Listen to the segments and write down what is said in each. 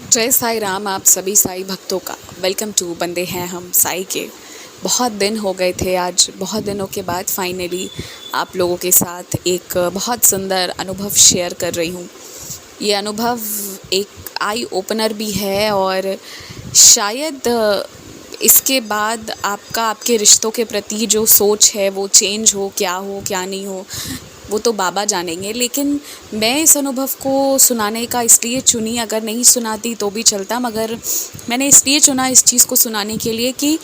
जय साईं राम। आप सभी साईं भक्तों का वेलकम टू बंदे हैं हम साईं के। बहुत दिन हो गए थे, आज बहुत दिनों के बाद फाइनली आप लोगों के साथ एक बहुत सुंदर अनुभव शेयर कर रही हूँ। ये अनुभव एक आई ओपनर भी है और शायद इसके बाद आपके रिश्तों के प्रति जो सोच है वो चेंज हो क्या नहीं हो, वो तो बाबा जानेंगे। लेकिन मैं इस अनुभव को सुनाने का इसलिए चुनी, अगर नहीं सुनाती तो भी चलता, मगर मैंने इसलिए चुना इस चीज़ को सुनाने के लिए कि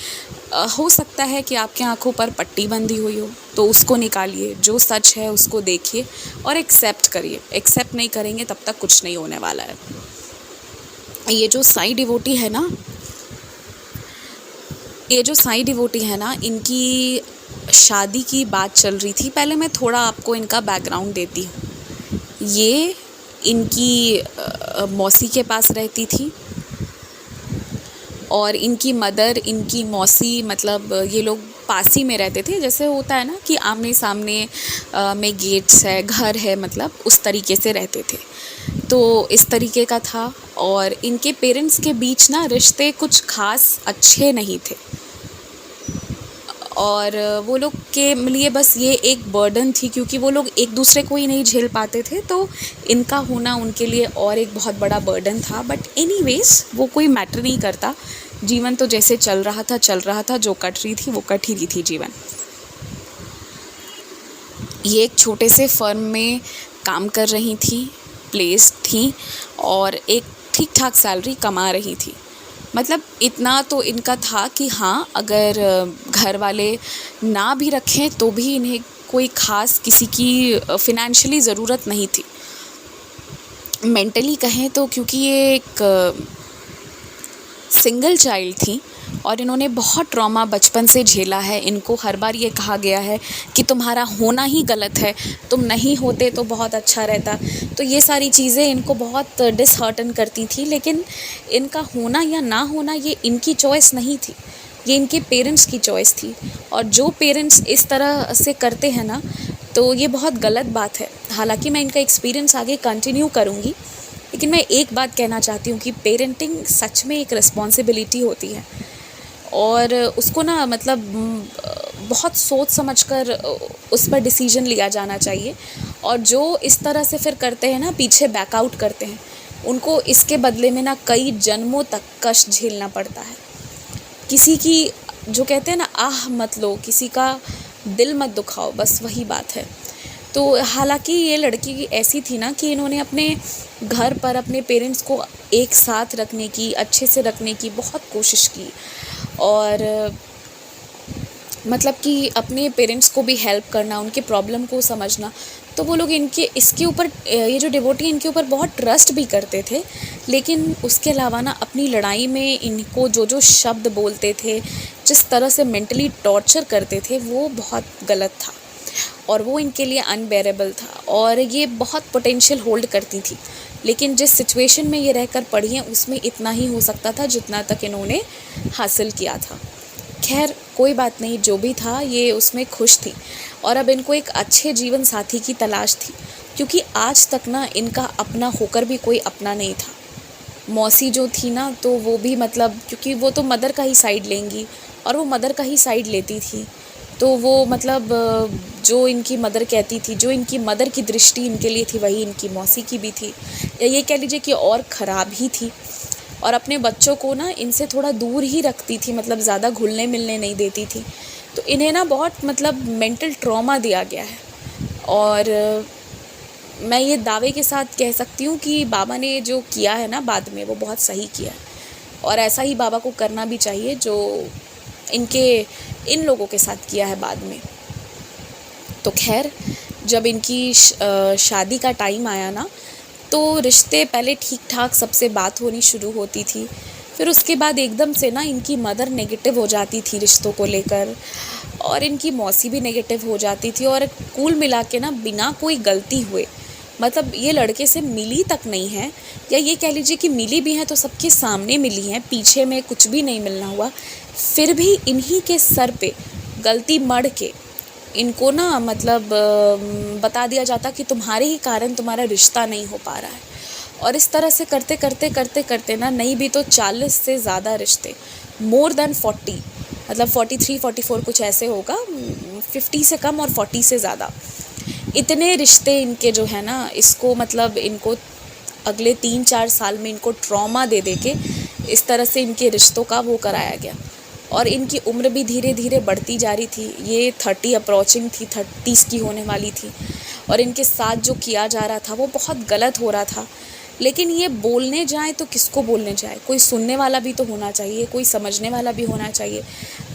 हो सकता है कि आपके आँखों पर पट्टी बंधी हुई हो, तो उसको निकालिए, जो सच है उसको देखिए और एक्सेप्ट करिए। एक्सेप्ट नहीं करेंगे तब तक कुछ नहीं होने वाला है। ये जो साईं डिवोटी है ना, इनकी शादी की बात चल रही थी। पहले मैं थोड़ा आपको इनका बैकग्राउंड देती हूँ। ये इनकी मौसी के पास रहती थी और इनकी मदर, इनकी मौसी, मतलब ये लोग पास ही में रहते थे। जैसे होता है ना कि आमने सामने में गेट्स है, घर है, मतलब उस तरीके से रहते थे। तो इस तरीके का था और इनके पेरेंट्स के बीच ना रिश्ते कुछ खास अच्छे नहीं थे और वो लोग के लिए बस ये एक बर्डन थी, क्योंकि वो लोग एक दूसरे को ही नहीं झेल पाते थे, तो इनका होना उनके लिए और एक बहुत बड़ा बर्डन था। बट एनीवेज वो कोई मैटर नहीं करता। जीवन तो जैसे चल रहा था, जो कट रही थी वो कट ही रही थी जीवन। ये एक छोटे से फर्म में काम कर रही थी, प्लेस थी और एक ठीक ठाक सैलरी कमा रही थी। मतलब इतना तो इनका था कि हाँ, अगर घर वाले ना भी रखें तो भी इन्हें कोई ख़ास किसी की फ़िनेंशियली ज़रूरत नहीं थी। मेंटली कहें तो क्योंकि ये एक सिंगल चाइल्ड थी और इन्होंने बहुत ट्रॉमा बचपन से झेला है। इनको हर बार ये कहा गया है कि तुम्हारा होना ही गलत है, तुम नहीं होते तो बहुत अच्छा रहता। तो ये सारी चीज़ें इनको बहुत डिसहर्टन करती थी। लेकिन इनका होना या ना होना ये इनकी चॉइस नहीं थी, ये इनके पेरेंट्स की चॉइस थी। और जो पेरेंट्स इस तरह से करते हैं ना, तो ये बहुत गलत बात है। हालांकि मैं इनका एक्सपीरियंस आगे कंटिन्यू करूँगी, लेकिन मैं एक बात कहना चाहती हूँ कि पेरेंटिंग सच में एक रिस्पॉन्सिबिलिटी होती है और उसको ना मतलब बहुत सोच समझकर उस पर डिसीजन लिया जाना चाहिए। और जो इस तरह से फिर करते हैं ना, पीछे बैकआउट करते हैं, उनको इसके बदले में ना कई जन्मों तक कष्ट झेलना पड़ता है। किसी की, जो कहते हैं ना, आह मत लो, किसी का दिल मत दुखाओ, बस वही बात है। तो हालांकि ये लड़की ऐसी थी ना कि इन्होंने अपने घर पर अपने पेरेंट्स को एक साथ रखने की, अच्छे से रखने की बहुत कोशिश की और मतलब कि अपने पेरेंट्स को भी हेल्प करना, उनके प्रॉब्लम को समझना। तो वो लोग इसके ऊपर, ये जो डिवोटी इनके ऊपर बहुत ट्रस्ट भी करते थे। लेकिन उसके अलावा ना अपनी लड़ाई में इनको जो शब्द बोलते थे, जिस तरह से मेंटली टॉर्चर करते थे, वो बहुत गलत था और वो इनके लिए अनबेरेबल था। और ये बहुत पोटेंशियल होल्ड करती थी, लेकिन जिस सिचुएशन में ये रहकर पढ़ी हैं उसमें इतना ही हो सकता था जितना तक इन्होंने हासिल किया था। खैर कोई बात नहीं, जो भी था ये उसमें खुश थी और अब इनको एक अच्छे जीवन साथी की तलाश थी, क्योंकि आज तक ना इनका अपना होकर भी कोई अपना नहीं था। मौसी जो थी ना, तो वो भी मतलब, क्योंकि वो तो मदर का ही साइड लेंगी और वो मदर का ही साइड लेती थी, तो वो मतलब जो इनकी मदर कहती थी, जो इनकी मदर की दृष्टि इनके लिए थी, वही इनकी मौसी की भी थी, या ये कह लीजिए कि और ख़राब ही थी। और अपने बच्चों को ना इनसे थोड़ा दूर ही रखती थी, मतलब ज़्यादा घुलने मिलने नहीं देती थी। तो इन्हें ना बहुत मतलब मेंटल ट्रॉमा दिया गया है। और मैं ये दावे के साथ कह सकती हूँ कि बाबा ने जो किया है ना बाद में, वो बहुत सही किया है और ऐसा ही बाबा को करना भी चाहिए जो इन लोगों के साथ किया है बाद में। तो खैर, जब इनकी शादी का टाइम आया ना, तो रिश्ते पहले ठीक ठाक सबसे बात होनी शुरू होती थी। फिर उसके बाद एकदम से ना इनकी मदर नेगेटिव हो जाती थी रिश्तों को लेकर और इनकी मौसी भी नेगेटिव हो जाती थी। और कुल मिला के ना बिना कोई गलती हुए, मतलब ये लड़के से मिली तक नहीं है, या ये कह लीजिए कि मिली भी हैं तो सबके सामने मिली हैं, पीछे में कुछ भी नहीं मिलना हुआ, फिर भी इन्हीं के सर पे गलती मढ़ के इनको ना मतलब बता दिया जाता कि तुम्हारे ही कारण तुम्हारा रिश्ता नहीं हो पा रहा है। और इस तरह से करते करते करते करते ना नहीं भी तो 40 से ज़्यादा रिश्ते, मोर देन 40, मतलब 43 44 कुछ ऐसे होगा, 50 से कम और 40 से ज़्यादा, इतने रिश्ते इनके जो है ना, इसको मतलब इनको अगले 3-4 साल में इनको ट्रॉमा दे दे के इस तरह से इनके रिश्तों का वो कराया गया। और इनकी उम्र भी धीरे धीरे बढ़ती जा रही थी, ये 30 अप्रोचिंग थी, 30 की होने वाली थी, और इनके साथ जो किया जा रहा था वो बहुत गलत हो रहा था। लेकिन ये बोलने जाए तो किसको बोलने जाए, कोई सुनने वाला भी तो होना चाहिए, कोई समझने वाला भी होना चाहिए।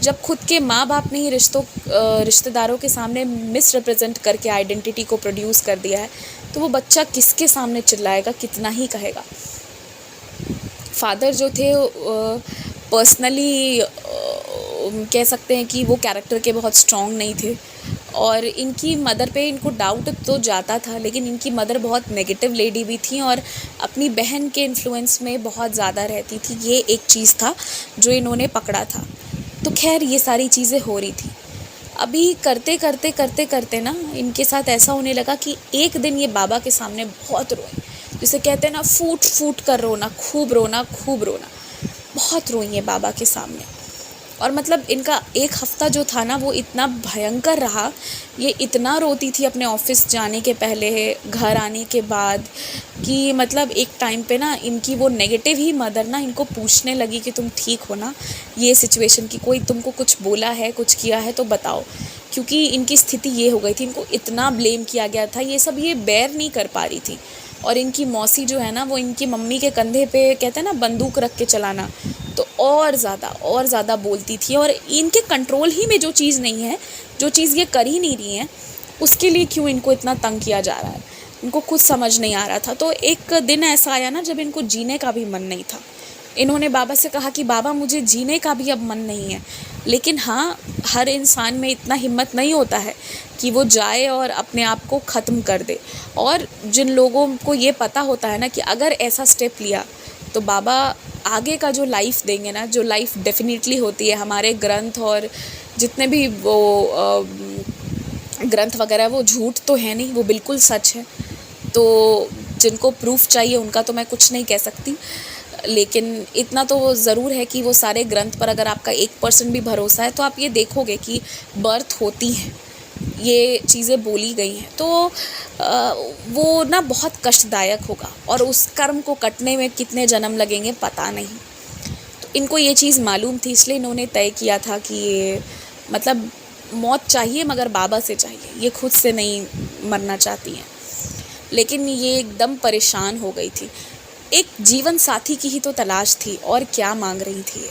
जब खुद के माँ बाप ने ही रिश्तेदारों के सामने मिस रिप्रेजेंट करके आइडेंटिटी को प्रोड्यूस कर दिया है, तो वो बच्चा किसके सामने चिल्लाएगा, कितना ही कहेगा। फादर जो थे पर्सनली कह सकते हैं कि वो कैरेक्टर के बहुत स्ट्रॉन्ग नहीं थे, और इनकी मदर पे इनको डाउट तो जाता था, लेकिन इनकी मदर बहुत नेगेटिव लेडी भी थी और अपनी बहन के इन्फ्लुएंस में बहुत ज़्यादा रहती थी। ये एक चीज़ था जो इन्होंने पकड़ा था। तो खैर ये सारी चीज़ें हो रही थी। अभी करते करते करते करते ना इनके साथ ऐसा होने लगा कि एक दिन ये बाबा के सामने बहुत रोए, जिसे कहते हैं ना फूट फूट कर रोना, खूब रोना खूब रोना, बहुत रोई है बाबा के सामने। और मतलब इनका एक हफ़्ता जो था ना वो इतना भयंकर रहा, ये इतना रोती थी अपने ऑफिस जाने के पहले, घर आने के बाद, कि मतलब एक टाइम पे ना इनकी वो नेगेटिव ही मदर ना इनको पूछने लगी कि तुम ठीक हो ना, ये सिचुएशन की कोई तुमको कुछ बोला है, कुछ किया है तो बताओ। क्योंकि इनकी स्थिति ये हो गई थी, इनको इतना ब्लेम किया गया था, ये सब ये बेयर नहीं कर पा रही थी। और इनकी मौसी जो है ना वो इनकी मम्मी के कंधे पे कहते हैं ना बंदूक रख के चलाना, तो और ज़्यादा बोलती थी। और इनके कंट्रोल ही में जो चीज़ नहीं है, जो चीज़ ये कर ही नहीं रही हैं, उसके लिए क्यों इनको इतना तंग किया जा रहा है, इनको कुछ समझ नहीं आ रहा था। तो एक दिन ऐसा आया ना जब इनको जीने का भी मन नहीं था। इन्होंने बाबा से कहा कि बाबा मुझे जीने का भी अब मन नहीं है। लेकिन हाँ, हर इंसान में इतना हिम्मत नहीं होता है कि वो जाए और अपने आप को ख़त्म कर दे। और जिन लोगों को ये पता होता है ना कि अगर ऐसा स्टेप लिया तो बाबा आगे का जो लाइफ देंगे ना, जो लाइफ डेफिनेटली होती है, हमारे ग्रंथ और जितने भी वो ग्रंथ वगैरह वो झूठ तो है नहीं, वो बिल्कुल सच है। तो जिनको प्रूफ चाहिए उनका तो मैं कुछ नहीं कह सकती, लेकिन इतना तो ज़रूर है कि वो सारे ग्रंथ पर अगर आपका 1% भी भरोसा है तो आप ये देखोगे कि बर्थ होती है, ये चीज़ें बोली गई हैं। तो वो ना बहुत कष्टदायक होगा और उस कर्म को कटने में कितने जन्म लगेंगे पता नहीं। तो इनको ये चीज़ मालूम थी, इसलिए इन्होंने तय किया था कि ये मतलब मौत चाहिए मगर बाबा से चाहिए, ये खुद से नहीं मरना चाहती हैं। लेकिन ये एकदम परेशान हो गई थी, एक जीवन साथी की ही तो तलाश थी, और क्या मांग रही थी ये।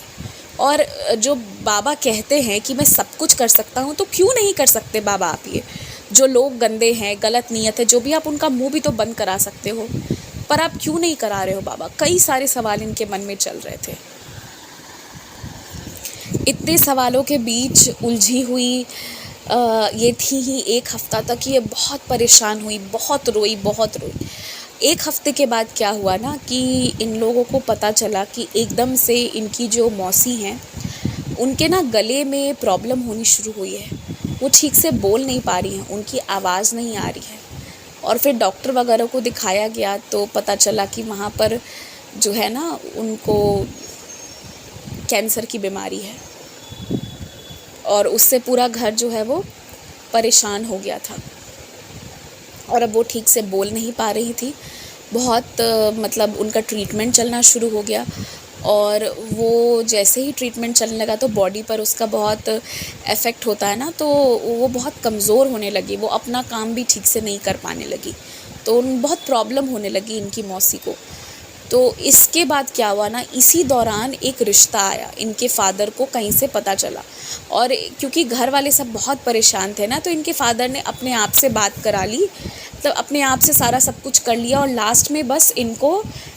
और जो बाबा कहते हैं कि मैं सब कुछ कर सकता हूँ, तो क्यों नहीं कर सकते बाबा आप ये? जो लोग गंदे हैं, गलत नीयत है, जो भी, आप उनका मुंह भी तो बंद करा सकते हो, पर आप क्यों नहीं करा रहे हो बाबा? कई सारे सवाल इनके मन में चल रहे थे। इतने सवालों के बीच उलझी हुई ये थी ही एक हफ़्ता तक। ये बहुत परेशान हुई, बहुत रोई, बहुत रोई। एक हफ़्ते के बाद क्या हुआ ना कि इन लोगों को पता चला कि एकदम से इनकी जो मौसी हैं उनके ना गले में प्रॉब्लम होनी शुरू हुई है, वो ठीक से बोल नहीं पा रही हैं, उनकी आवाज़ नहीं आ रही है। और फिर डॉक्टर वगैरह को दिखाया गया तो पता चला कि वहाँ पर जो है ना उनको कैंसर की बीमारी है, और उससे पूरा घर जो है वो परेशान हो गया था। और अब वो ठीक से बोल नहीं पा रही थी, बहुत मतलब उनका ट्रीटमेंट चलना शुरू हो गया, और वो जैसे ही ट्रीटमेंट चलने लगा तो बॉडी पर उसका बहुत इफ़ेक्ट होता है ना, तो वो बहुत कमज़ोर होने लगी, वो अपना काम भी ठीक से नहीं कर पाने लगी, तो बहुत प्रॉब्लम होने लगी इनकी मौसी को। तो इसके बाद क्या हुआ ना, इसी दौरान एक रिश्ता आया, इनके फादर को कहीं से पता चला, और क्योंकि घर वाले सब बहुत परेशान थे ना, तो इनके फादर ने अपने आप से बात करा ली, मतलब अपने आप से सारा सब कुछ कर लिया, और लास्ट में बस इनको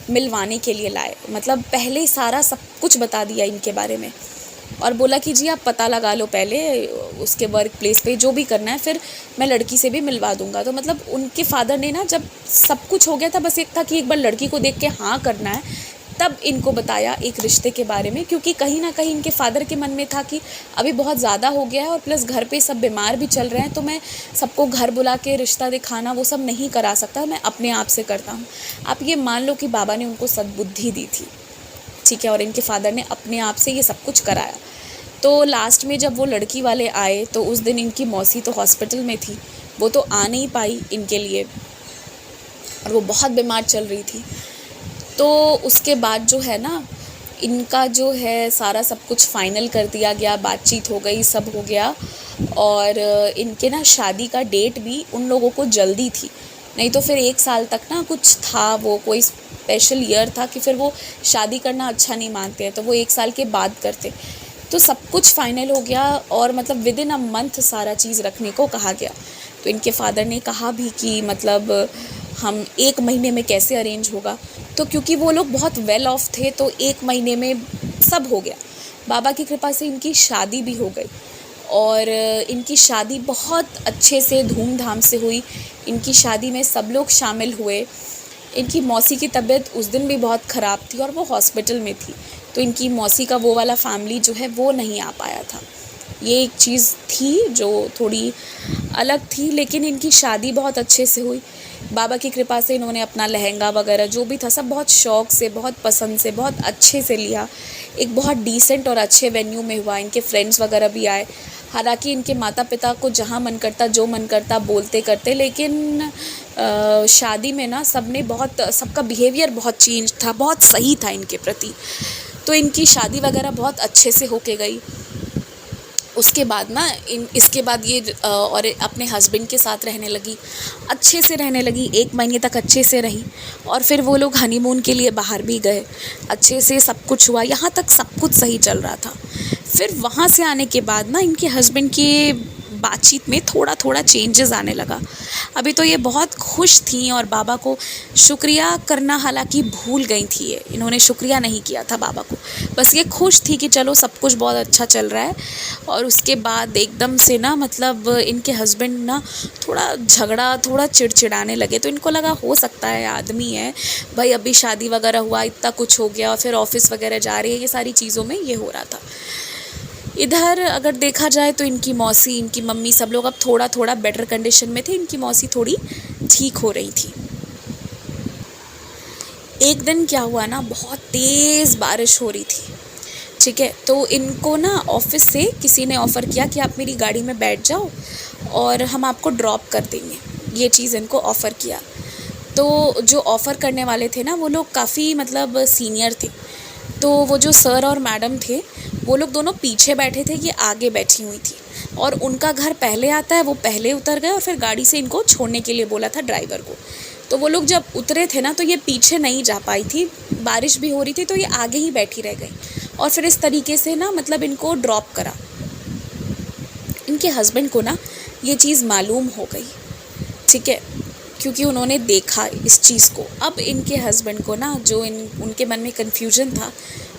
मिलवाने के लिए लाए। मतलब पहले सारा सब कुछ बता दिया इनके बारे में, और बोला कि जी आप पता लगा लो पहले उसके वर्क प्लेस पे, जो भी करना है, फिर मैं लड़की से भी मिलवा दूंगा। तो मतलब उनके फादर ने ना, जब सब कुछ हो गया था, बस एक था कि एक बार लड़की को देख के हाँ करना है, तब इनको बताया एक रिश्ते के बारे में, क्योंकि कहीं ना कहीं इनके फादर के मन में था कि अभी बहुत ज़्यादा हो गया है और प्लस घर पे सब बीमार भी चल रहे हैं, तो मैं सबको घर बुला के रिश्ता दिखाना वो सब नहीं करा सकता, मैं अपने आप से करता हूँ। आप ये मान लो कि बाबा ने उनको सद्बुद्धि दी थी, ठीक है, और इनके फादर ने अपने आप से ये सब कुछ कराया। तो लास्ट में जब वो लड़की वाले आए तो उस दिन इनकी मौसी तो हॉस्पिटल में थी, वो तो आ नहीं पाई इनके लिए, और वो बहुत बीमार चल रही थी। तो उसके बाद जो है ना, इनका जो है सारा सब कुछ फाइनल कर दिया गया, बातचीत हो गई, सब हो गया। और इनके ना शादी का डेट भी उन लोगों को जल्दी थी, नहीं तो फिर 1 साल तक ना कुछ था, वो कोई स्पेशल ईयर था कि फिर वो शादी करना अच्छा नहीं मानते हैं, तो वो 1 साल के बाद करते। तो सब कुछ फाइनल हो गया और मतलब विद इन अ मंथ सारा चीज़ रखने को कहा गया। तो इनके फादर ने कहा भी कि मतलब हम 1 महीने में कैसे अरेंज होगा, तो क्योंकि वो लोग बहुत वेल ऑफ थे तो 1 महीने में सब हो गया। बाबा की कृपा से इनकी शादी भी हो गई और इनकी शादी बहुत अच्छे से धूमधाम से हुई। इनकी शादी में सब लोग शामिल हुए। इनकी मौसी की तबीयत उस दिन भी बहुत ख़राब थी और वो हॉस्पिटल में थी, तो इनकी मौसी का वो वाला फैमिली जो है वो नहीं आ पाया था। ये एक चीज़ थी जो थोड़ी अलग थी, लेकिन इनकी शादी बहुत अच्छे से हुई। बाबा की कृपा से इन्होंने अपना लहंगा वगैरह जो भी था सब बहुत शौक़ से, बहुत पसंद से, बहुत अच्छे से लिया। एक बहुत डिसेंट और अच्छे वेन्यू में हुआ। इनके फ्रेंड्स वगैरह भी आए। हालांकि इनके माता पिता को जहाँ मन करता जो मन करता बोलते करते, लेकिन शादी में ना सबका बिहेवियर बहुत चेंज था, बहुत सही था इनके प्रति। तो इनकी शादी वगैरह बहुत अच्छे से होके गई। उसके बाद ना इसके बाद ये और अपने हस्बैंड के साथ रहने लगी, अच्छे से रहने लगी। 1 महीने तक अच्छे से रही और फिर वो लोग हनीमून के लिए बाहर भी गए। अच्छे से सब कुछ हुआ, यहाँ तक सब कुछ सही चल रहा था। फिर वहाँ से आने के बाद ना इनके हस्बैंड की बातचीत में थोड़ा थोड़ा चेंजेस आने लगा। अभी तो ये बहुत खुश थी और बाबा को शुक्रिया करना हालांकि भूल गई थी। ये इन्होंने शुक्रिया नहीं किया था बाबा को, बस ये खुश थी कि चलो सब कुछ बहुत अच्छा चल रहा है। और उसके बाद एकदम से ना मतलब इनके हस्बैंड ना थोड़ा चिड़चिड़ाने लगे। तो इनको लगा हो सकता है आदमी है भाई, अभी शादी वगैरह हुआ, इतना कुछ हो गया और फिर ऑफिस वगैरह जा रही है, ये सारी चीज़ों में ये हो रहा था। इधर अगर देखा जाए तो इनकी मौसी, इनकी मम्मी सब लोग अब थोड़ा थोड़ा बेटर कंडीशन में थे। इनकी मौसी थोड़ी ठीक हो रही थी। एक दिन क्या हुआ ना, बहुत तेज़ बारिश हो रही थी, ठीक है। तो इनको ना ऑफिस से किसी ने ऑफ़र किया कि आप मेरी गाड़ी में बैठ जाओ और हम आपको ड्रॉप कर देंगे, ये चीज़ इनको ऑफ़र किया। तो जो ऑफ़र करने वाले थे ना वो लोग काफ़ी मतलब सीनियर थे। तो वो जो सर और मैडम थे वो लोग दोनों पीछे बैठे थे, ये आगे बैठी हुई थी। और उनका घर पहले आता है, वो पहले उतर गए और फिर गाड़ी से इनको छोड़ने के लिए बोला था ड्राइवर को। तो वो लोग जब उतरे थे ना तो ये पीछे नहीं जा पाई थी, बारिश भी हो रही थी, तो ये आगे ही बैठी रह गई। और फिर इस तरीके से ना मतलब इनको ड्रॉप करा। इनके हस्बैंड को ना ये चीज़ मालूम हो गई, ठीक है, क्योंकि उन्होंने देखा इस चीज़ को। अब इनके हस्बैंड को ना जो उनके मन में कन्फ्यूजन था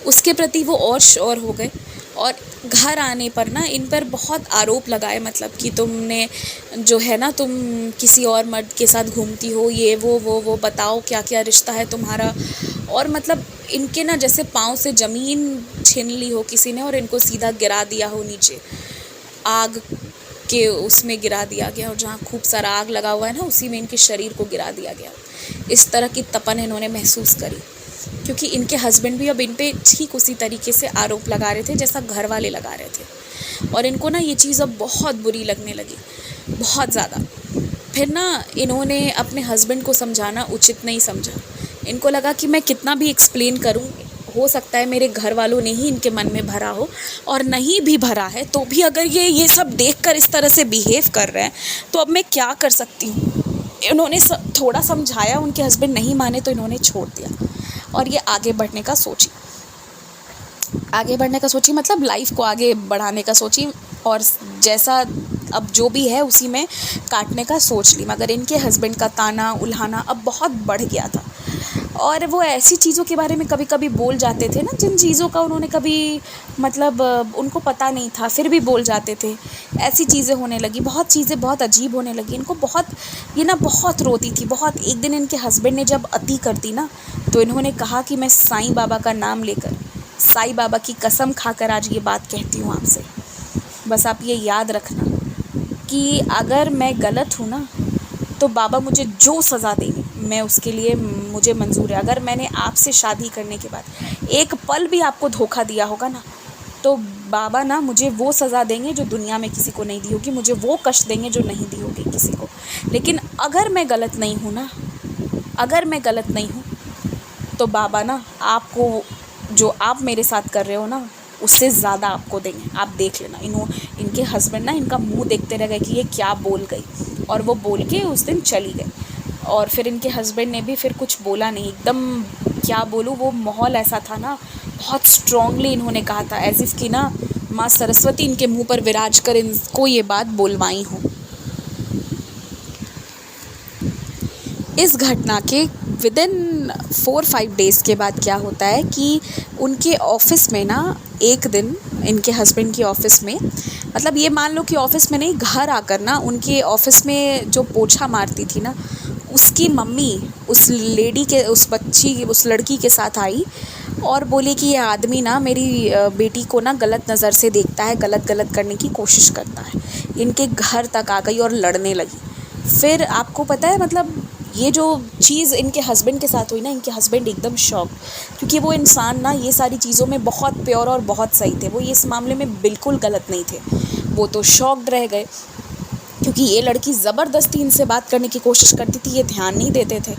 उसके प्रति वो और श्योर हो गए। और घर आने पर ना इन पर बहुत आरोप लगाए, मतलब कि तुमने जो है ना तुम किसी और मर्द के साथ घूमती हो, ये वो बताओ क्या क्या रिश्ता है तुम्हारा। और मतलब इनके ना जैसे पाँव से ज़मीन छीन ली हो किसी ने और इनको सीधा गिरा दिया हो नीचे, आग के उसमें गिरा दिया गया, और जहाँ खूब सारा आग लगा हुआ है ना उसी में इनके शरीर को गिरा दिया गया। इस तरह की तपन इन्होंने महसूस करी, क्योंकि इनके हस्बैंड भी अब इन पे ठीक उसी तरीके से आरोप लगा रहे थे जैसा घर वाले लगा रहे थे। और इनको ना ये चीज़ अब बहुत बुरी लगने लगी, बहुत ज़्यादा। फिर ना इन्होंने अपने हस्बैंड को समझाना उचित नहीं समझा। इनको लगा कि मैं कितना भी एक्सप्लेन करूं, हो सकता है मेरे घर वालों ने ही इनके मन में भरा हो, और नहीं भी भरा है तो भी अगर ये सब देखकर इस तरह से बिहेव कर रहे हैं तो अब मैं क्या कर सकती हूँ। इन्होंने थोड़ा समझाया, उनके हस्बैंड नहीं माने तो इन्होंने छोड़ दिया और ये आगे बढ़ने का सोची, मतलब लाइफ को आगे बढ़ाने का सोची, और जैसा अब जो भी है उसी में काटने का सोच ली। मगर इनके हस्बैंड का ताना उल्हाना अब बहुत बढ़ गया था। और वो ऐसी चीज़ों के बारे में कभी कभी बोल जाते थे ना, जिन चीज़ों का उन्होंने कभी मतलब उनको पता नहीं था, फिर भी बोल जाते थे। ऐसी चीज़ें होने लगी, बहुत चीज़ें बहुत अजीब होने लगी इनको। बहुत ये ना बहुत रोती थी बहुत। एक दिन इनके हस्बैंड ने जब अति कर दी ना, तो इन्होंने कहा कि मैं साईं बाबा का नाम लेकर, साईं बाबा की कसम खाकर आज ये बात कहती हूँ आपसे। बस आप ये याद रखना कि अगर मैं गलत हूँ ना, तो बाबा मुझे जो सज़ा देंगे मैं उसके लिए मुझे मंज़ूर है। अगर मैंने आपसे शादी करने के बाद एक पल भी आपको धोखा दिया होगा ना, तो बाबा ना मुझे वो सज़ा देंगे जो दुनिया में किसी को नहीं दी होगी, मुझे वो कष्ट देंगे जो नहीं दी होगी किसी को। लेकिन अगर मैं गलत नहीं हूँ ना, अगर मैं गलत नहीं हूँ, तो बाबा ना आपको जो आप मेरे साथ कर रहे हो ना, उससे ज़्यादा आपको देंगे। आप देख लेना। इनके हस्बैंड ना इनका मुंह देखते रह गए कि ये क्या बोल गई, और वो बोल के उस दिन चली गई। और फिर इनके हस्बैंड ने भी फिर कुछ बोला नहीं। एकदम क्या बोलूँ, वो माहौल ऐसा था ना, बहुत स्ट्रांगली इन्होंने कहा था, एज इफ़ कि ना माँ सरस्वती इनके मुंह पर विराज कर इनको ये बात बोलवाई हो। इस घटना के विदिन 4-5 डेज़ के बाद क्या होता है कि उनके ऑफ़िस में ना एक दिन, इनके हस्बैंड की ऑफ़िस में, मतलब ये मान लो कि ऑफ़िस में नहीं, घर आकर ना उनके ऑफ़िस में जो पोछा मारती थी ना, उसकी मम्मी उस लेडी के, उस लड़की के साथ आई और बोली कि ये आदमी ना मेरी बेटी को ना गलत नज़र से देखता है, गलत गलत करने की कोशिश करता है। इनके घर तक आ गई और लड़ने लगी। फिर आपको पता है मतलब ये जो चीज़ इनके हस्बैंड के साथ हुई ना, इनके हस्बैंड एकदम शॉक, क्योंकि वो इंसान ना ये सारी चीज़ों में बहुत प्योर और बहुत सही थे। वो ये इस मामले में बिल्कुल गलत नहीं थे। वो तो शॉक्ड रह गए, क्योंकि ये लड़की ज़बरदस्ती इनसे बात करने की कोशिश करती थी, ये ध्यान नहीं देते थे,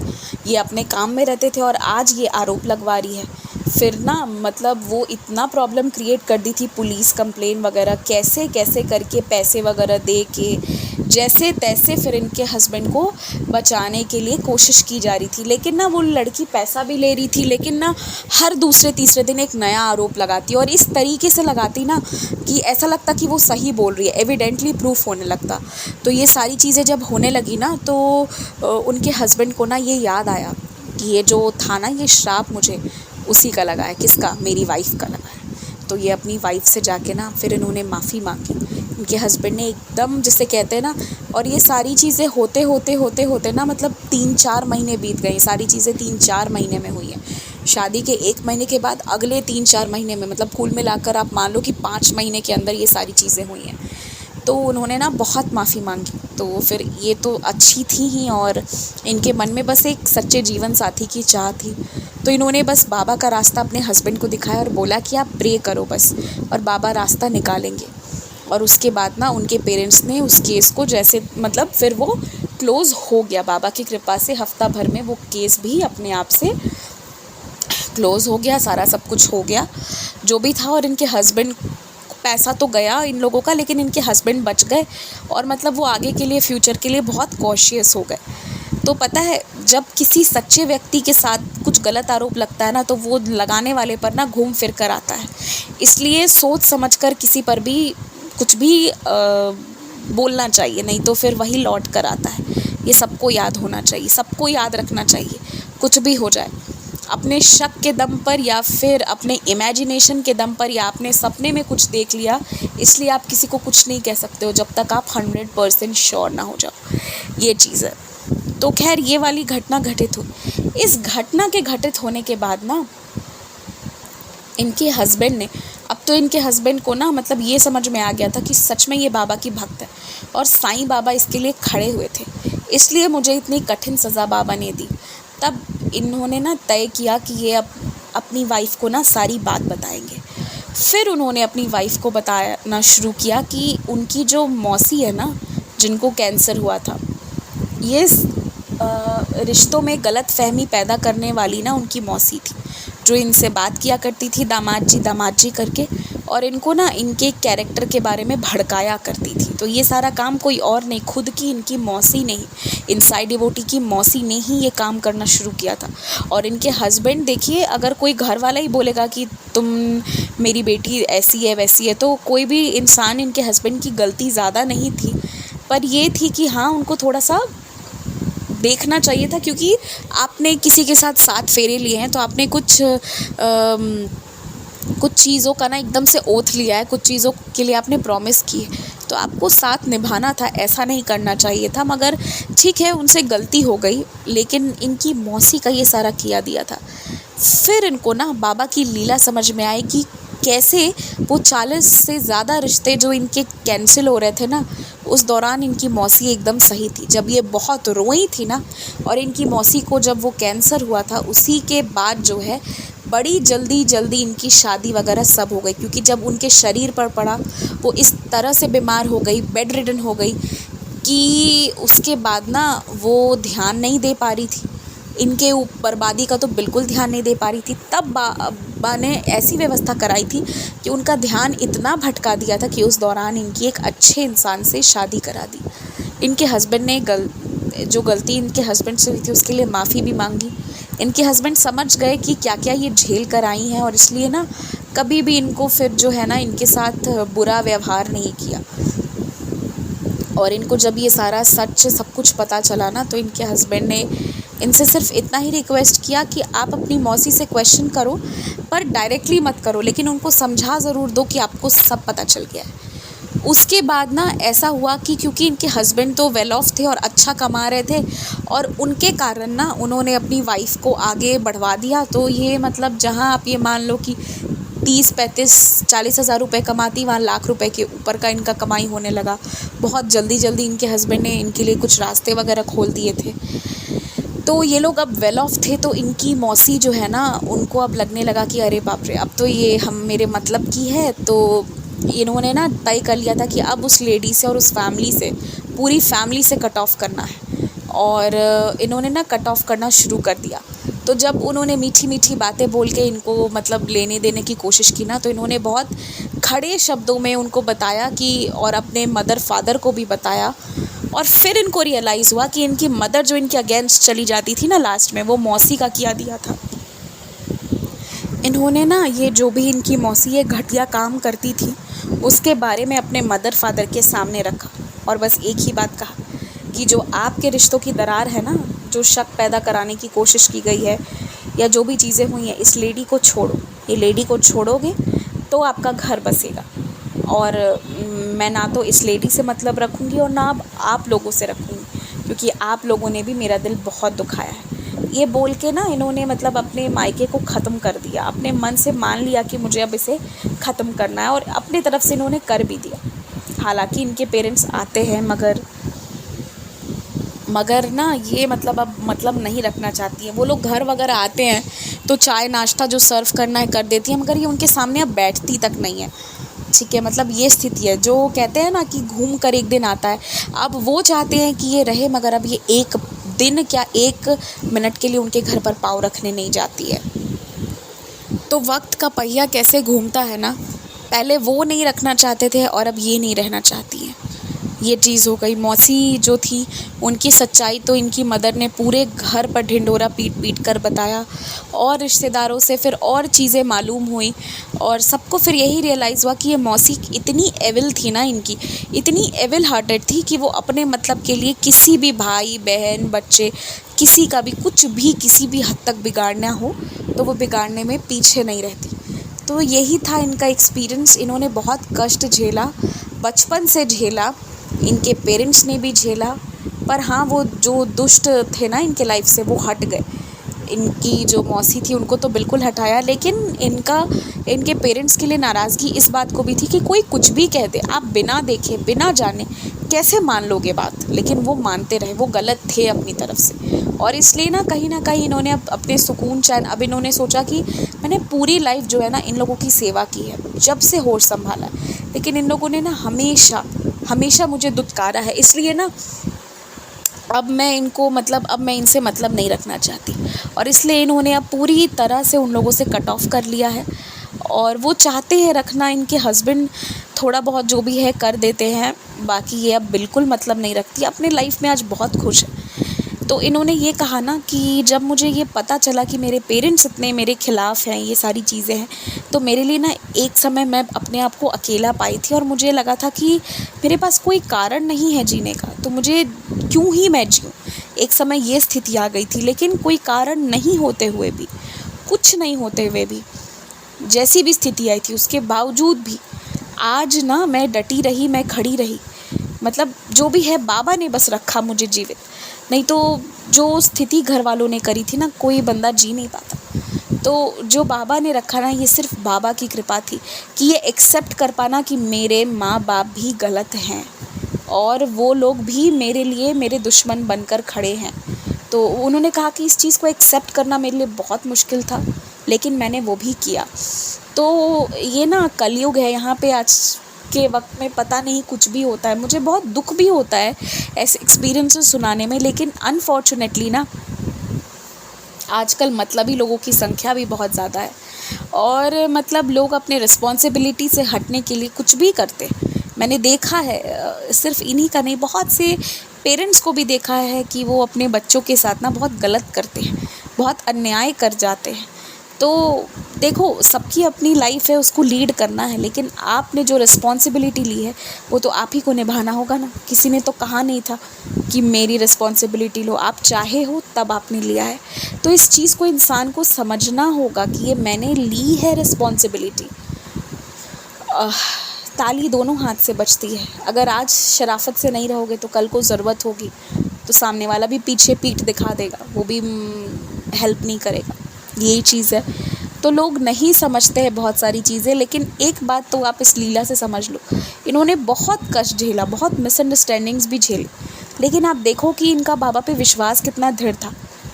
ये अपने काम में रहते थे, और आज ये आरोप लगवा रही है। फिर ना मतलब वो इतना प्रॉब्लम क्रिएट कर दी थी, पुलिस कंप्लेन वगैरह कैसे कैसे करके, पैसे वगैरह दे के, जैसे तैसे फिर इनके हस्बैंड को बचाने के लिए कोशिश की जा रही थी। लेकिन ना वो लड़की पैसा भी ले रही थी, लेकिन ना हर दूसरे तीसरे दिन एक नया आरोप लगाती, और इस तरीके से लगाती ना कि ऐसा लगता कि वो सही बोल रही है, एविडेंटली प्रूफ होने लगता। तो ये सारी चीज़ें जब होने लगी ना, तो उनके हस्बैंड को ना ये याद आया कि ये जो था ना, ये श्राप मुझे उसी का लगा है। किसका? मेरी वाइफ़ का लगा है। तो ये अपनी वाइफ़ से जाके ना फिर इन्होंने माफ़ी मांगी। इनके हस्बैंड ने एकदम, जिसे कहते हैं ना, और ये सारी चीज़ें होते ना मतलब 3-4 महीने बीत गए। सारी चीज़ें 3-4 महीने में हुई हैं। शादी के 1 महीने के बाद अगले 3-4 महीने में, मतलब कुल मिलाकर आप मान लो कि 5 महीने के अंदर ये सारी चीज़ें हुई हैं। तो उन्होंने ना बहुत माफ़ी मांगी। तो फिर ये तो अच्छी थी ही, और इनके मन में बस एक सच्चे जीवन साथी की चाह थी। तो इन्होंने बस बाबा का रास्ता अपने हस्बैंड को दिखाया और बोला कि आप प्रे करो बस, और बाबा रास्ता निकालेंगे। और उसके बाद ना उनके पेरेंट्स ने उस केस को जैसे, मतलब फिर वो क्लोज़ हो गया बाबा की कृपा से। हफ्ता भर में वो केस भी अपने आप से क्लोज़ हो गया, सारा सब कुछ हो गया जो भी था। और इनके हस्बैंड, पैसा तो गया इन लोगों का, लेकिन इनके हस्बैंड बच गए, और मतलब वो आगे के लिए, फ्यूचर के लिए बहुत कॉशियस हो गए। तो पता है, जब किसी सच्चे व्यक्ति के साथ कुछ गलत आरोप लगता है ना, तो वो लगाने वाले पर ना घूम फिर कर आता है। इसलिए सोच समझ कर किसी पर भी कुछ भी बोलना चाहिए, नहीं तो फिर वही लौट कर आता है। ये सबको याद होना चाहिए, सबको याद रखना चाहिए। कुछ भी हो जाए, अपने शक के दम पर, या फिर अपने इमेजिनेशन के दम पर, या अपने सपने में कुछ देख लिया, इसलिए आप किसी को कुछ नहीं कह सकते हो जब तक आप 100% श्योर ना हो जाओ। ये चीज़ है। तो खैर, ये वाली घटना घटित हुई। इस घटना के घटित होने के बाद ना इनके हस्बैंड ने, अब तो इनके हस्बैंड को ना मतलब ये समझ में आ गया था कि सच में ये बाबा की भक्त है, और साईं बाबा इसके लिए खड़े हुए थे, इसलिए मुझे इतनी कठिन सज़ा बाबा ने दी। तब इन्होंने ना तय किया कि ये अपनी वाइफ़ को ना सारी बात बताएंगे। फिर उन्होंने अपनी वाइफ़ को बताना शुरू किया कि उनकी जो मौसी है ना, जिनको कैंसर हुआ था, ये रिश्तों में गलत फहमी पैदा करने वाली ना उनकी मौसी थी, जो इनसे बात किया करती थी दामाद जी करके, और इनको ना इनके कैरेक्टर के बारे में भड़काया करती थी। तो ये सारा काम कोई और नहीं, खुद की इनकी मौसी ने ही, इनसाइड डिवोटी की मौसी ने ही ये काम करना शुरू किया था। और इनके हस्बैंड, देखिए, अगर कोई घर वाला ही बोलेगा कि तुम, मेरी बेटी ऐसी है वैसी है, तो कोई भी इंसान, इनके हस्बैंड की गलती ज़्यादा नहीं थी, पर ये थी कि हाँ, उनको थोड़ा सा देखना चाहिए था, क्योंकि आपने किसी के साथ 7 फेरे लिए हैं तो आपने कुछ चीज़ों का ना एकदम से ओथ लिया है, कुछ चीज़ों के लिए आपने प्रॉमिस की है, तो आपको साथ निभाना था, ऐसा नहीं करना चाहिए था। मगर ठीक है, उनसे गलती हो गई, लेकिन इनकी मौसी का ये सारा किया दिया था। फिर इनको ना बाबा की लीला समझ में आई कि कैसे वो 40 से ज़्यादा रिश्ते जो इनके कैंसिल हो रहे थे ना, उस दौरान इनकी मौसी एकदम सही थी। जब ये बहुत रोई थी ना, और इनकी मौसी को जब वो कैंसर हुआ था, उसी के बाद जो है बड़ी जल्दी इनकी शादी वगैरह सब हो गई, क्योंकि जब उनके शरीर पर पड़ा, वो इस तरह से बीमार हो गई, बेड रिडन हो गई कि उसके बाद ना वो ध्यान नहीं दे पा रही थी। इनके बर्बादी का तो बिल्कुल ध्यान नहीं दे पा रही थी। तब बा ने ऐसी व्यवस्था कराई थी कि उनका ध्यान इतना भटका दिया था कि उस दौरान इनकी एक अच्छे इंसान से शादी करा दी। इनके हस्बैंड ने जो गलती इनके हस्बैंड से हुई थी उसके लिए माफ़ी भी मांगी। इनके हस्बैंड समझ गए कि क्या क्या ये झेल कर आई हैं, और इसलिए ना कभी भी इनको फिर जो है ना इनके साथ बुरा व्यवहार नहीं किया। और इनको जब ये सारा सच सब कुछ पता चला ना, तो इनके हस्बैंड ने इनसे सिर्फ इतना ही रिक्वेस्ट किया कि आप अपनी मौसी से क्वेश्चन करो, पर डायरेक्टली मत करो, लेकिन उनको समझा ज़रूर दो कि आपको सब पता चल गया है। उसके बाद ना ऐसा हुआ कि क्योंकि इनके हस्बैंड तो वेल ऑफ थे और अच्छा कमा रहे थे, और उनके कारण ना उन्होंने अपनी वाइफ को आगे बढ़वा दिया। तो ये मतलब जहाँ आप ये मान लो कि 30, 35, 40 हज़ार रुपये कमाती, वहाँ लाख रुपए के ऊपर का इनका कमाई होने लगा। बहुत जल्दी इनके हस्बैंड ने इनके लिए कुछ रास्ते वगैरह खोल दिए थे। तो ये लोग अब वेल ऑफ थे, तो इनकी मौसी जो है ना, उनको अब लगने लगा कि अरे बाप रे, अब तो ये हम मेरे मतलब की है। तो इन्होंने ना तय कर लिया था कि अब उस लेडी से और उस फैमिली से, पूरी फैमिली से कट ऑफ करना है। और इन्होंने ना कट ऑफ करना शुरू कर दिया। तो जब उन्होंने मीठी बातें बोल के इनको मतलब लेने देने की कोशिश की ना, तो इन्होंने बहुत खड़े शब्दों में उनको बताया कि, और अपने मदर फादर को भी बताया। और फिर इनको रियलाइज़ हुआ कि इनकी मदर जो इनके अगेंस्ट चली जाती थी ना, लास्ट में वो मौसी का किया दिया था। इन्होंने ना ये जो भी इनकी मौसी ये घटिया काम करती थी, उसके बारे में अपने मदर फादर के सामने रखा, और बस एक ही बात कहा कि जो आपके रिश्तों की दरार है ना, जो शक पैदा कराने की कोशिश की गई है, या जो भी चीज़ें हुई हैं, इस लेडी को छोड़ो। ये लेडी को छोड़ोगे तो आपका घर बसेगा। और मैं ना तो इस लेडी से मतलब रखूँगी और ना अब आप लोगों से रखूँगी, क्योंकि आप लोगों ने भी मेरा दिल बहुत दुखाया है। ये बोल के ना इन्होंने मतलब अपने मायके को ख़त्म कर दिया। अपने मन से मान लिया कि मुझे अब इसे ख़त्म करना है, और अपनी तरफ से इन्होंने कर भी दिया। हालांकि इनके पेरेंट्स आते हैं, मगर ना ये मतलब अब मतलब नहीं रखना चाहती है। वो लोग घर वगैरह आते हैं तो चाय नाश्ता जो सर्व करना है कर देती है, मगर ये उनके सामने अब बैठती तक नहीं है। ठीक है, मतलब ये स्थिति है। जो कहते हैं ना कि घूम कर एक दिन आता है, अब वो चाहते हैं कि ये रहे, मगर अब ये एक दिन क्या 1 मिनट के लिए उनके घर पर पाँव रखने नहीं जाती है। तो वक्त का पहिया कैसे घूमता है ना, पहले वो नहीं रखना चाहते थे और अब ये नहीं रहना चाहती हैं। ये चीज़ हो गई। मौसी जो थी, उनकी सच्चाई तो इनकी मदर ने पूरे घर पर ढिंढोरा पीट कर बताया, और रिश्तेदारों से फिर और चीज़ें मालूम हुई, और सबको फिर यही रियलाइज़ हुआ कि ये मौसी इतनी एविल थी ना, इनकी इतनी एविल हार्टेड थी कि वो अपने मतलब के लिए किसी भी भाई बहन बच्चे, किसी का भी कुछ भी किसी भी हद तक बिगाड़ना हो तो वो बिगाड़ने में पीछे नहीं रहती। तो यही था इनका एक्सपीरियंस। इन्होंने बहुत कष्ट झेला, बचपन से झेला, इनके पेरेंट्स ने भी झेला, पर हाँ, वो जो दुष्ट थे ना इनके लाइफ से, वो हट गए। इनकी जो मौसी थी उनको तो बिल्कुल हटाया, लेकिन इनके पेरेंट्स के लिए नाराज़गी इस बात को भी थी कि कोई कुछ भी कह दे, आप बिना देखे बिना जाने कैसे मान लोगे बात। लेकिन वो मानते रहे, वो गलत थे अपनी तरफ से। और इसलिए ना कहीं इन्होंने अब अपने सुकून चैन, अब इन्होंने सोचा कि मैंने पूरी लाइफ जो है ना इन लोगों की सेवा की है, जब से होश संभाला, लेकिन इन लोगों ने ना हमेशा मुझे दुत्कारा है। इसलिए ना अब मैं इनसे मतलब नहीं रखना चाहती, और इसलिए इन्होंने अब पूरी तरह से उन लोगों से कट ऑफ कर लिया है। और वो चाहते हैं रखना, इनके हस्बैंड थोड़ा बहुत जो भी है कर देते हैं, बाकी ये अब बिल्कुल मतलब नहीं रखती, अपने लाइफ में आज बहुत खुश है। तो इन्होंने ये कहा ना कि जब मुझे ये पता चला कि मेरे पेरेंट्स इतने मेरे ख़िलाफ़ हैं, ये सारी चीज़ें हैं, तो मेरे लिए ना एक समय मैं अपने आप को अकेला पाई थी, और मुझे लगा था कि मेरे पास कोई कारण नहीं है जीने का, तो मुझे क्यों ही मैं जीऊँ। एक समय ये स्थिति आ गई थी, लेकिन कोई कारण नहीं होते हुए भी, कुछ नहीं होते हुए भी, जैसी भी स्थिति आई थी उसके बावजूद भी आज ना मैं डटी रही, मैं खड़ी रही। मतलब जो भी है बाबा ने बस रखा मुझे जीवित, नहीं तो जो स्थिति घर वालों ने करी थी ना, कोई बंदा जी नहीं पाता। तो जो बाबा ने रखा ना, ये सिर्फ बाबा की कृपा थी कि ये एक्सेप्ट कर पाना कि मेरे माँ बाप भी गलत हैं और वो लोग भी मेरे लिए मेरे दुश्मन बनकर खड़े हैं। तो उन्होंने कहा कि इस चीज़ को एक्सेप्ट करना मेरे लिए बहुत मुश्किल था, लेकिन मैंने वो भी किया। तो ये ना कलयुग है, यहाँ पे आज के वक्त में पता नहीं कुछ भी होता है। मुझे बहुत दुख भी होता है ऐसे एक्सपीरियंसेस सुनाने में, लेकिन अनफॉर्चुनेटली ना आजकल मतलबी लोगों की संख्या भी बहुत ज़्यादा है और मतलब लोग अपने रिस्पॉन्सिबिलिटी से हटने के लिए कुछ भी करते हैं। मैंने देखा है, सिर्फ इन्हीं का नहीं, बहुत से पेरेंट्स को भी देखा है कि वो अपने बच्चों के साथ ना बहुत गलत करते हैं, बहुत अन्याय कर जाते हैं। तो देखो, सबकी अपनी लाइफ है, उसको लीड करना है, लेकिन आपने जो रिस्पॉन्सिबिलिटी ली है वो तो आप ही को निभाना होगा ना। किसी ने तो कहा नहीं था कि मेरी रिस्पॉन्सिबिलिटी लो, आप चाहे हो तब आपने लिया है। तो इस चीज़ को इंसान को समझना होगा कि ये मैंने ली है रिस्पॉन्सिबिलिटी। ताली दोनों हाथ से बजती है। अगर आज शराफत से नहीं रहोगे तो कल को ज़रूरत होगी तो सामने वाला भी पीछे पीठ दिखा देगा, वो भी हेल्प नहीं करेगा। यही चीज़ है। तो लोग नहीं समझते हैं बहुत सारी चीज़ें, लेकिन एक बात तो आप इस लीला से समझ लो, इन्होंने बहुत कष्ट झेला, बहुत मिसअंडरस्टैंडिंग्स भी झेली, लेकिन आप देखो कि इनका बाबा पे विश्वास कितना दृढ़ था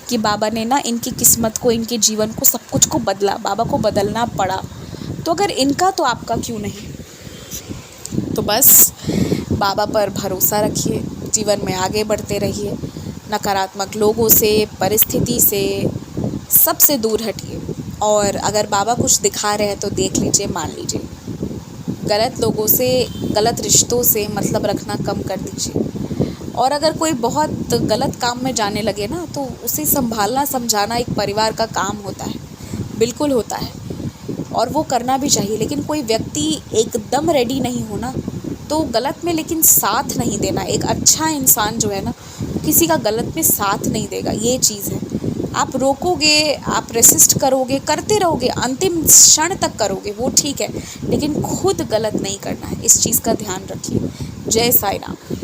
कि बाबा ने ना इनकी किस्मत को, इनके जीवन को, सब कुछ को बदला। बाबा को बदलना पड़ा, तो अगर इनका तो आपका क्यों नहीं। तो बस बाबा पर भरोसा रखिए, जीवन में आगे बढ़ते रहिए, नकारात्मक लोगों से, परिस्थिति से, सबसे दूर हटिए। और अगर बाबा कुछ दिखा रहे हैं तो देख लीजिए, मान लीजिए। गलत लोगों से, गलत रिश्तों से मतलब रखना कम कर दीजिए। और अगर कोई बहुत गलत काम में जाने लगे ना, तो उसे संभालना, समझाना एक परिवार का काम होता है, बिल्कुल होता है, और वो करना भी चाहिए। लेकिन कोई व्यक्ति एकदम रेडी नहीं होना तो गलत में लेकिन साथ नहीं देना। एक अच्छा इंसान जो है ना, किसी का गलत में साथ नहीं देगा, ये चीज़ है। आप रोकोगे, आप रेसिस्ट करोगे, करते रहोगे, अंतिम क्षण तक करोगे, वो ठीक है, लेकिन खुद गलत नहीं करना है। इस चीज़ का ध्यान रखिए। जय साईं राम।